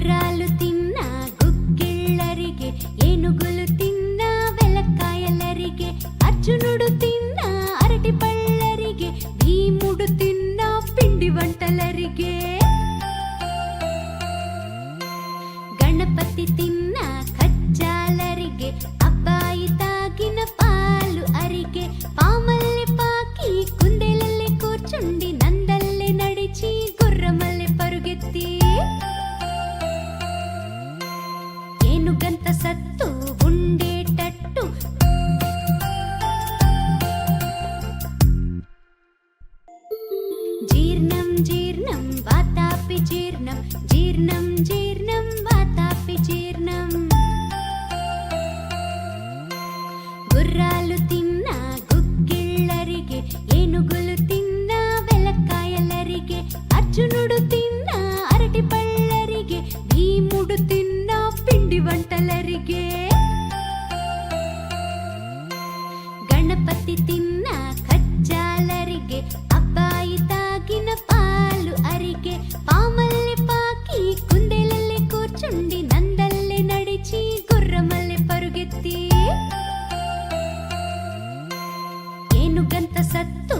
గుర్రాలు తిన్న గుగ్గిళ్ళరిగే, ఏనుగులు తిన్న వెలక్కాయలరిగే, అర్జునుడు తిన్న అరటి పళ్ళరిగే, భీముడు తిన్న పిండి వంటలరిగే, గణపతి తిన్న కజ్జాలరిగే, అబ్బాయి తాగిన పాలు అరిగే, పామల్లె పాకి కుందేలల్లే కూర్చుండి నందల్లే నడిచి గుర్రమల్లె పరుగెత్తి, ఏనుగంత సత్తు ఉండేటట్టు జీర్ణం జీర్ణం వాతాపి జీర్ణం, జీర్ణం జీర్ణం వాతాపి జీర్ణం. గుర్రాలు తిన్న గుగ్గిళ్ళరిగే, ఏనుగులు తిన్న వెలక్కాయలరిగే, అర్జునుడు తిన్న అరటి పళ్ళరిగే, భీముడు తిన్న పిండి వంటలరిగే, గణపతి తిన్న కజ్జాలరిగే, అబ్బాయి తాగిన పాలు అరిగే, పామల్లె పాకి కుందేలల్లే కూర్చుండి నందల్లే నడిచి గుర్రమల్లె పరుగెత్తి, ఏనుగంత సత్తు